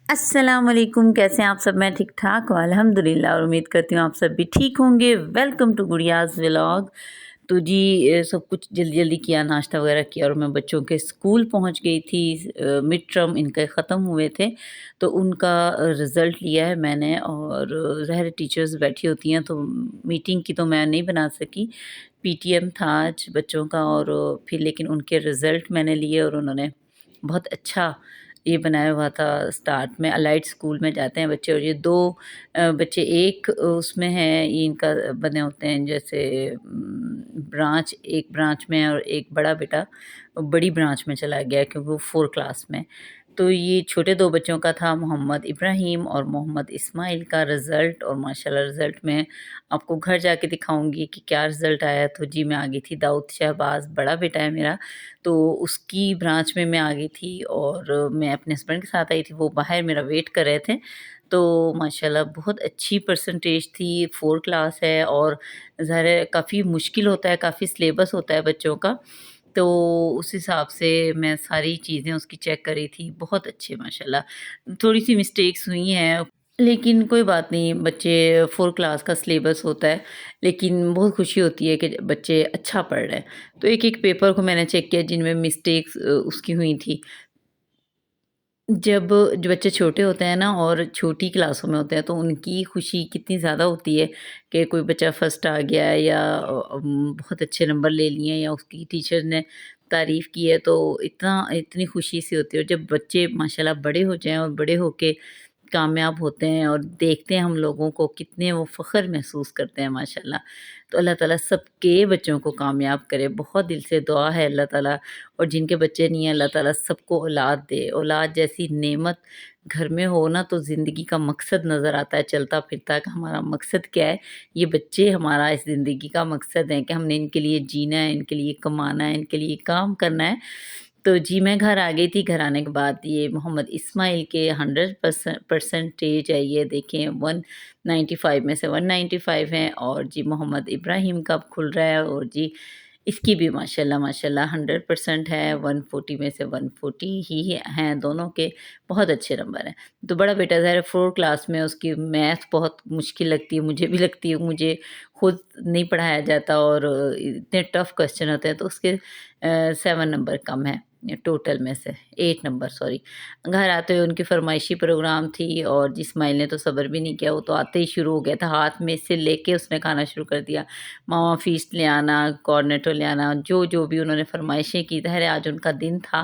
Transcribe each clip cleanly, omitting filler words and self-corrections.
السلام علیکم، کیسے ہیں آپ سب؟ میں ٹھیک ٹھاک ہوں الحمدللہ، اور امید کرتی ہوں آپ سب بھی ٹھیک ہوں گے۔ Welcome to Gudiya's vlog. تو جی سب کچھ جلدی جلدی کیا، ناشتہ وغیرہ کیا، اور میں بچوں کے اسکول پہنچ گئی تھی۔ مڈ ٹرم ان کے ختم ہوئے تھے، تو ان کا رزلٹ لیا ہے میں نے، اور ظاہر ٹیچرز بیٹھی ہوتی ہیں تو میٹنگ کی تو میں نہیں بنا سکی۔ پی ٹی ایم تھا آج بچوں کا، اور پھر لیکن ان کے رزلٹ میں نے لیے، اور انہوں نے بہت اچھا یہ بنایا ہوا تھا۔ اسٹارٹ میں الائٹ اسکول میں جاتے ہیں بچے، اور یہ دو بچے ایک اس میں ہیں، یہ ان کا بنے ہوتے ہیں جیسے برانچ، ایک برانچ میں، اور ایک بڑا بیٹا بڑی برانچ میں چلا گیا کیونکہ وہ 4 کلاس میں۔ تو یہ چھوٹے دو بچوں کا تھا، محمد ابراہیم اور محمد اسماعیل کا رزلٹ، اور ماشاءاللہ رزلٹ میں آپ کو گھر جا کے دکھاؤں گی کہ کیا رزلٹ آیا۔ تو جی میں آ گئی تھی، داؤد شہباز بڑا بیٹا ہے میرا، تو اس کی برانچ میں آ گئی تھی، اور میں اپنے ہسبینڈ کے ساتھ آئی تھی، وہ باہر میرا ویٹ کر رہے تھے۔ تو ماشاءاللہ بہت اچھی پرسنٹیج تھی، 4 کلاس ہے، اور ظاہر ہے کافی مشکل ہوتا ہے، کافی سلیبس ہوتا ہے بچوں کا، تو اس حساب سے میں ساری چیزیں اس کی چیک کری تھی۔ بہت اچھے ماشاءاللہ، تھوڑی سی مسٹیکس ہوئی ہیں لیکن کوئی بات نہیں، بچے 4 کلاس کا سلیبس ہوتا ہے، لیکن بہت خوشی ہوتی ہے کہ بچے اچھا پڑھ رہے ہیں۔ تو ایک ایک پیپر کو میں نے چیک کیا جن میں مسٹیکس اس کی ہوئی تھی۔ جب جو بچے چھوٹے ہوتے ہیں نا اور چھوٹی کلاسوں میں ہوتے ہیں، تو ان کی خوشی کتنی زیادہ ہوتی ہے کہ کوئی بچہ فرسٹ آ گیا ہے، یا بہت اچھے نمبر لے لیے ہیں، یا اس کی ٹیچر نے تعریف کی ہے، تو اتنی خوشی سی ہوتی ہے۔ اور جب بچے ماشاءاللہ بڑے ہو جائیں، اور بڑے ہو کے کامیاب ہوتے ہیں اور دیکھتے ہیں ہم لوگوں کو، کتنے وہ فخر محسوس کرتے ہیں ماشاءاللہ۔ تو اللہ تعالیٰ سب کے بچوں کو کامیاب کرے، بہت دل سے دعا ہے اللہ تعالیٰ۔ اور جن کے بچے نہیں ہیں، اللہ تعالیٰ سب کو اولاد دے۔ اولاد جیسی نعمت گھر میں ہو نا، تو زندگی کا مقصد نظر آتا ہے چلتا پھرتا، کہ ہمارا مقصد کیا ہے۔ یہ بچے ہمارا اس زندگی کا مقصد ہیں، کہ ہم نے ان کے لیے جینا ہے، ان کے لیے کمانا ہے، ان کے لیے کام کرنا ہے۔ تو جی میں گھر آ گئی تھی، گھر آنے کے بعد یہ محمد اسماعیل کے 100% ہے، یہ دیکھیں 195 میں سے 195 ہیں، اور جی محمد ابراہیم کا اب کھل رہا ہے، اور جی اس کی بھی ماشاءاللہ ماشاءاللہ 100% ہے، 140 میں سے 140 ہی ہیں دونوں کے، بہت اچھے نمبر ہیں۔ تو بڑا بیٹا ظاہر 4 کلاس میں، اس کی میتھ بہت مشکل لگتی ہے، مجھے بھی لگتی ہے، مجھے خود نہیں پڑھایا جاتا، اور اتنے ٹف کوسچن ہوتے ہیں، تو اس کے 7 نمبر کم ہیں ٹوٹل میں سے، 8 نمبر سوری۔ گھر آتے ہوئے ان کی فرمائشی پروگرام تھی، اور جی اسماعیل نے تو صبر بھی نہیں کیا، وہ تو آتے ہی شروع ہو گیا تھا، ہاتھ میں سے لے کے اس نے کھانا شروع کر دیا۔ ماما فیسٹ لے آنا، کارنیٹو لے آنا، جو جو بھی انہوں نے فرمائشیں کی، ظاہر ہے آج ان کا دن تھا۔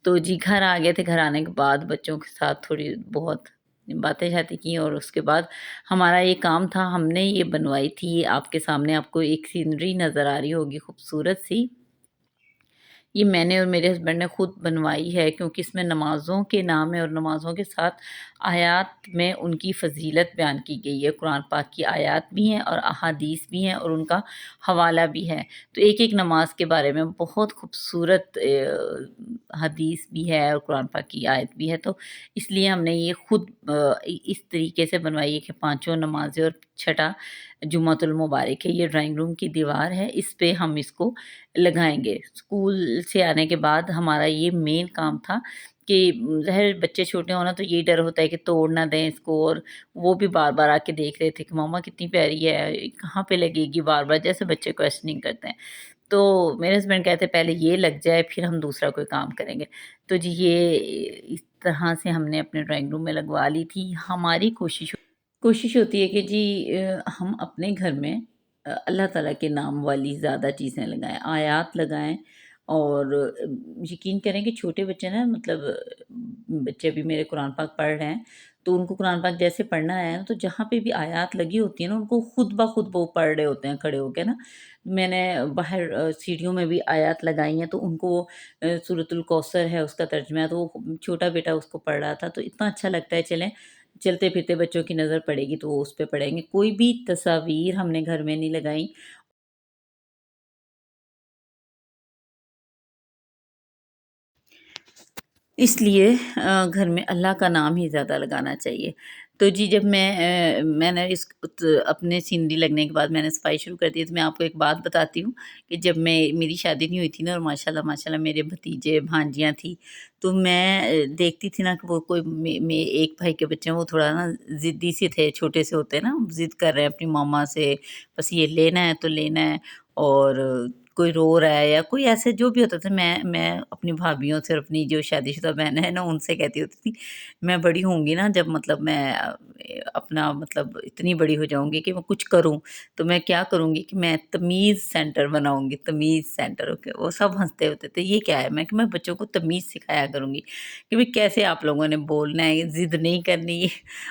تو جی گھر آ گئے تھے، گھر آنے کے بعد بچوں کے ساتھ تھوڑی بہت باتیں شاتیں کی، اور اس کے بعد ہمارا یہ کام تھا، ہم نے یہ بنوائی تھی آپ کے سامنے، آپ کو ایک سینری نظر آ رہی ہوگی خوبصورت سی، یہ میں نے اور میرے ہسبینڈ نے خود بنوائی ہے، کیونکہ اس میں نمازوں کے نام ہے، اور نمازوں کے ساتھ آیات میں ان کی فضیلت بیان کی گئی ہے، قرآن پاک کی آیات بھی ہیں اور احادیث بھی ہیں، اور ان کا حوالہ بھی ہے۔ تو ایک ایک نماز کے بارے میں بہت خوبصورت حدیث بھی ہے، اور قرآن پاک کی آیت بھی ہے، تو اس لیے ہم نے یہ خود اس طریقے سے بنوائی ہے کہ 5 نمازیں اور چھٹا جمعۃ المبارک ہے۔ یہ ڈرائنگ روم کی دیوار ہے، اس پہ ہم اس کو لگائیں گے۔ اسکول سے آنے کے بعد ہمارا یہ مین کام تھا، کہ ظاہر بچے چھوٹے ہونا تو یہ ڈر ہوتا ہے کہ توڑ نہ دیں اس کو، اور وہ بھی بار بار آ کے دیکھ رہے تھے کہ ماما کتنی پیاری ہے، کہاں پہ لگے گی، بار بار جیسے بچے کویسچننگ کرتے ہیں۔ تو میرے ہسبینڈ کہتے پہلے یہ لگ جائے پھر ہم دوسرا کوئی کام کریں گے۔ تو جی یہ اس طرح سے ہم نے اپنے ڈرائنگ روم میں لگوا لی تھی۔ ہماری کوشش ہوتی ہے کہ جی ہم اپنے گھر میں اللہ تعالیٰ کے نام والی زیادہ چیزیں لگائیں، آیات لگائیں، اور یقین کریں کہ چھوٹے بچے نا، مطلب بچے بھی میرے قرآن پاک پڑھ رہے ہیں، تو ان کو قرآن پاک جیسے پڑھنا ہے نا، تو جہاں پہ بھی آیات لگی ہوتی ہیں نا، ان کو خود بخود وہ پڑھ رہے ہوتے ہیں کھڑے ہو کے نا۔ میں نے باہر سیڑھیوں میں بھی آیات لگائی ہیں، تو ان کو سورۃ الکوثر ہے اس کا ترجمہ ہے، تو وہ چھوٹا بیٹا اس کو پڑھ رہا تھا، تو اتنا اچھا لگتا ہے۔ چلیں چلتے پھرتے بچوں کی نظر پڑے گی تو وہ اس پہ پڑھیں گے۔ کوئی بھی تصاویر ہم نے گھر میں نہیں لگائیں، اس لیے گھر میں اللہ کا نام ہی زیادہ لگانا چاہیے۔ تو جی جب میں نے اپنے سینری لگنے کے بعد میں نے صفائی شروع کر دی، تو میں آپ کو ایک بات بتاتی ہوں کہ جب میری شادی نہیں ہوئی تھی نا، اور ماشاءاللہ میرے بھتیجے بھانجیاں تھیں، تو میں دیکھتی تھی نا کہ وہ کوئی ایک بھائی کے بچے ہیں، وہ تھوڑا نا ضدی سے تھے، چھوٹے سے ہوتے ہیں نا، ضد کر رہے ہیں اپنی ماما سے، بس یہ لینا ہے تو لینا ہے، اور کوئی رو رہا ہے یا کوئی ایسے جو بھی ہوتا تھا، میں اپنی بھابھیوں سے اور اپنی جو شادی شدہ بہنیں ہیں نا، ان سے کہتی ہوتی تھی میں بڑی ہوں گی نا، جب مطلب میں اپنا مطلب اتنی بڑی ہو جاؤں گی کہ میں کچھ کروں، تو میں کیا کروں گی کہ میں تمیز سینٹر بناؤں گی، تمیز سینٹر۔ اوکے، وہ سب ہنستے ہوتے تھے، یہ کیا ہے؟ میں بچوں کو تمیز سکھایا کروں گی کہ بھئی کیسے آپ لوگوں نے بولنا ہے، ضد نہیں کرنی۔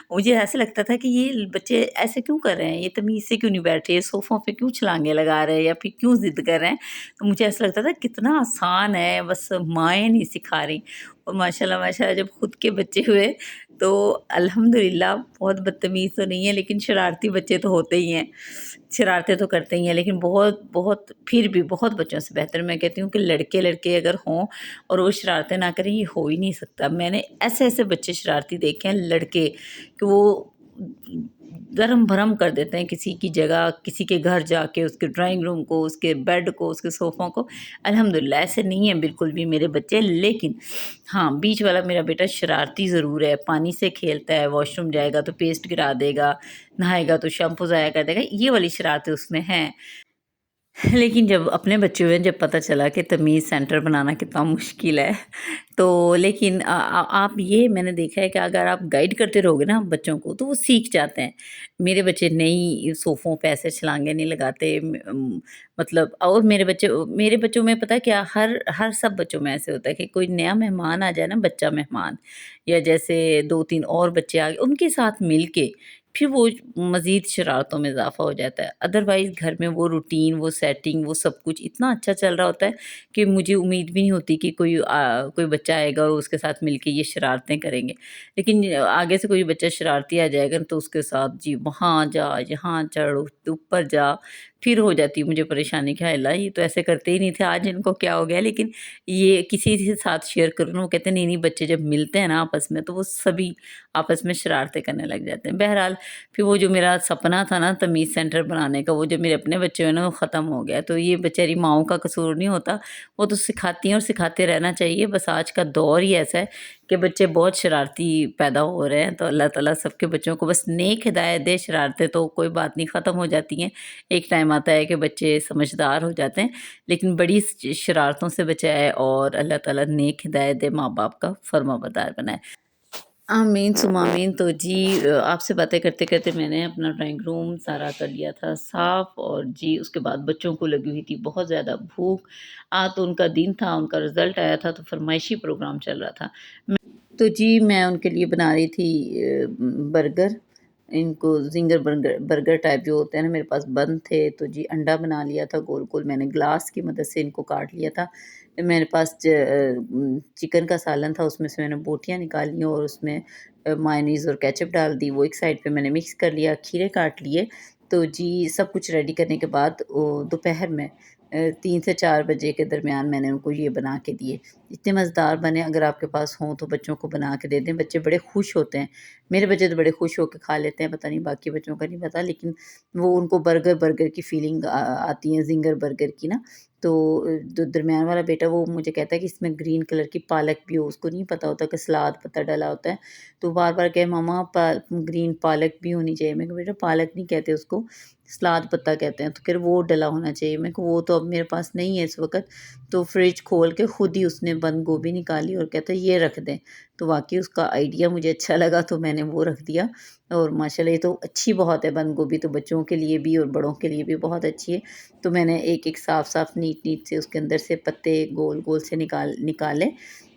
مجھے ایسے لگتا تھا کہ یہ بچے ایسے کیوں کر رہے ہیں، یہ تمیز سے کیوں نہیں بیٹھ رہے، صوفوں پہ کیوں چھلانگے لگا رہے ہیں، یا پھر کیوں ضد کر رہے ہیں۔ تو مجھے ایسا لگتا تھا کتنا آسان ہے، بس مائیں نہیں سکھا رہی۔ اور ماشاءاللہ جب خود کے بچے ہوئے تو الحمدللہ بہت بدتمیز تو نہیں ہے، لیکن شرارتی بچے تو ہوتے ہی ہیں، شرارتیں تو کرتے ہی ہیں، لیکن بہت بہت پھر بھی بہت بچوں سے بہتر میں کہتی ہوں کہ لڑکے اگر ہوں اور وہ شرارتیں نہ کریں، یہ ہو ہی نہیں سکتا۔ میں نے ایسے بچے شرارتی دیکھے ہیں لڑکے کہ وہ درم بھرم کر دیتے ہیں کسی کی جگہ، کسی کے گھر جا کے، اس کے ڈرائنگ روم کو، اس کے بیڈ کو، اس کے صوفوں کو۔ الحمدللہ ایسے نہیں ہیں بالکل بھی میرے بچے، لیکن ہاں بیچ والا میرا بیٹا شرارتی ضرور ہے، پانی سے کھیلتا ہے، واش روم جائے گا تو پیسٹ گرا دے گا، نہائے گا تو شیمپو ضائع کر دے گا، یہ والی شرارتیں اس میں ہیں۔ لیکن جب اپنے بچے ہوئے، جب پتہ چلا کہ تمیز سینٹر بنانا کتنا مشکل ہے، تو لیکن آپ یہ میں نے دیکھا ہے کہ اگر آپ گائیڈ کرتے رہو گے نا بچوں کو، تو وہ سیکھ جاتے ہیں۔ میرے بچے نئی صوفوں پہ ایسے چھلانگے نہیں لگاتے، مطلب، اور میرے بچوں میں پتہ ہے کیا، ہر سب بچوں میں ایسے ہوتا ہے کہ کوئی نیا مہمان آ جائے نا، بچہ مہمان، یا جیسے 2 3 اور بچے آ گئے، ان کے ساتھ مل کے پھر وہ مزید شرارتوں میں اضافہ ہو جاتا ہے۔ ادروائز گھر میں وہ روٹین، وہ سیٹنگ، وہ سب کچھ اتنا اچھا چل رہا ہوتا ہے کہ مجھے امید بھی نہیں ہوتی کہ کوئی بچہ آئے گا اور اس کے ساتھ مل کے یہ شرارتیں کریں گے۔ لیکن آگے سے کوئی بچہ شرارتی آ جائے گا تو اس کے ساتھ جی وہاں جا، یہاں چڑھ، اوپر جا، پھر ہو جاتی ہے مجھے پریشانی کہ ہائے اللہ یہ تو ایسے کرتے ہی نہیں تھے، آج ان کو کیا ہو گیا۔ لیکن یہ کسی کے ساتھ شیئر کروں نا، وہ کہتے ہیں نہیں بچے جب ملتے ہیں نا آپس میں، تو وہ سبھی آپس میں شرارتیں کرنے لگ جاتے ہیں۔ بہرحال پھر وہ جو میرا سپنا تھا نا تمیز سینٹر بنانے کا، وہ جو میرے اپنے بچے ہوئے نا وہ ختم ہو گیا۔ تو یہ بیچاری ماؤں کا قصور نہیں ہوتا، وہ تو سکھاتی ہیں اور سکھاتے رہنا چاہیے۔ بس آج کا دور ہی ایسا ہے کہ بچے بہت شرارتی پیدا ہو رہے ہیں، تو اللہ تعالیٰ سب کے بچوں کو بس نیک ہدایت دے۔ شرارتیں تو کوئی بات نہیں، ختم ہو جاتی ہیں، ایک ٹائم آتا ہے کہ بچے سمجھدار ہو جاتے ہیں، لیکن بڑی شرارتوں سے بچائے اور اللہ تعالیٰ نیک ہدایت دے، ماں باپ کا فرما بردار بنائے۔ آمین ثم آمین۔ تو جی آپ سے باتیں کرتے کرتے میں نے اپنا ڈرائنگ روم سارا کر لیا تھا صاف، اور جی اس کے بعد بچوں کو لگی ہوئی تھی بہت زیادہ بھوک۔ آج تو ان کا دن تھا، ان کا رزلٹ آیا تھا، تو فرمائشی پروگرام چل رہا تھا۔ تو جی میں ان کے لیے بنا رہی تھی برگر، ان کو زنگر برگر ٹائپ جو ہوتے ہیں نا، میرے پاس بند تھے، تو جی انڈا بنا لیا تھا گول گول، میں نے گلاس کی مدد سے ان کو کاٹ لیا تھا۔ میرے پاس چکن کا سالن تھا، اس میں سے میں نے بوٹیاں نکالی اور اس میں مائونیز اور کیچپ ڈال دی، وہ ایک سائڈ پہ میں نے مکس کر لیا، کھیرے کاٹ لیے۔ تو جی سب کچھ ریڈی کرنے کے بعد دوپہر میں 3 سے 4 بجے کے درمیان میں نے ان کو یہ بنا کے دیے۔ اتنے مزیدار بنے، اگر آپ کے پاس ہوں تو بچوں کو بنا کے دے دیں، بچے بڑے خوش ہوتے ہیں۔ میرے بچے تو بڑے خوش ہو کے کھا لیتے ہیں، پتہ نہیں باقی بچوں کا نہیں پتہ، لیکن وہ ان کو برگر کی فیلنگ آتی ہے، زنگر برگر کی نا۔ تو جو درمیان والا بیٹا وہ مجھے کہتا ہے کہ اس میں گرین کلر کی پالک بھی ہو، اس کو نہیں پتہ ہوتا کہ سلاد پتہ ڈلا ہوتا ہے، تو بار بار کہے ماما گرین پالک بھی ہونی چاہیے۔ میں کہ بیٹا پالک نہیں کہتے اس کو، سلاد پتہ کہتے ہیں، تو پھر وہ ڈلا ہونا چاہیے۔ میں کہ وہ تو اب میرے پاس نہیں ہے اس وقت۔ تو فریج کھول کے خود ہی اس نے بند گوبھی نکالی اور کہتا ہے یہ رکھ دیں، تو واقعی اس کا آئیڈیا مجھے اچھا لگا، تو میں نے وہ رکھ دیا۔ اور ماشاءاللہ یہ تو اچھی بہت ہے، بند گوبھی تو بچوں کے لیے بھی اور بڑوں کے لیے بھی بہت اچھی ہے۔ تو میں نے ایک ایک صاف نیٹ سے اس کے اندر سے پتے گول گول سے نکالے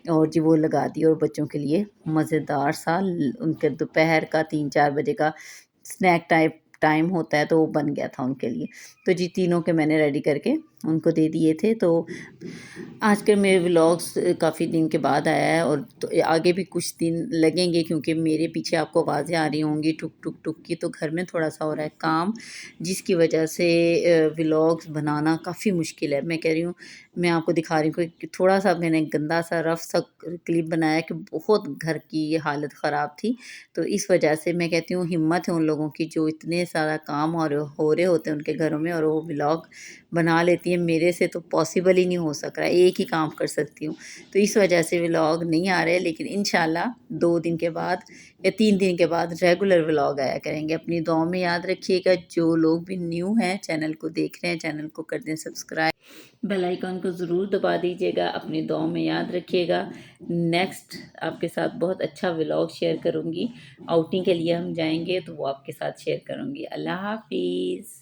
اور جی وہ لگا دی، اور بچوں کے لیے مزیدار سا ان کے دوپہر کا 3 4 بجے کا اسنیک ٹائم ہوتا ہے، تو وہ بن گیا تھا ان کے لیے۔ تو جی تینوں کے میں نے ریڈی کر کے ان کو دے دیے تھے۔ تو آج کل میرے ولاگس کافی دن کے بعد آیا ہے، اور تو آگے بھی کچھ دن لگیں گے، کیونکہ میرے پیچھے آپ کو آوازیں آ رہی ہوں گی ٹک ٹک ٹک کی، تو گھر میں تھوڑا سا ہو رہا ہے کام، جس کی وجہ سے ولاگس بنانا کافی مشکل ہے۔ میں کہہ رہی ہوں، میں آپ کو دکھا رہی ہوں کہ تھوڑا سا میں نے گندا سا رف سا کلپ بنایا کہ بہت گھر کی حالت خراب تھی، تو اس وجہ سے میں کہتی ہوں ہمت ہے ان لوگوں کی جو اتنے سارا کام اور ہو رہے ہوتے ہیں ان کے گھروں میں، اور وہ ولاگ بنا لیتی ہیں۔ میرے سے تو پاسبل ہی نہیں ہو سک رہا ہے، ایک ہی کام کر سکتی ہوں، تو اس وجہ سے ولاگ نہیں آ رہے، لیکن انشاءاللہ 2 دن کے بعد یا 3 دن کے بعد ریگولر ولاگ آیا کریں گے۔ اپنی دعاؤں میں یاد رکھیے گا۔ جو لوگ بھی نیو ہیں چینل کو دیکھ رہے ہیں، چینل کو کر دیں سبسکرائب، بیل آئیکن کو ضرور دبا دیجیے گا۔ اپنی دعاؤں میں یاد رکھیے گا۔ نیکسٹ آپ کے ساتھ بہت اچھا ولاگ شیئر کروں گی، آؤٹنگ کے لیے ہم جائیں گے تو وہ آپ کے ساتھ شیئر کروں گی۔ اللہ حافظ۔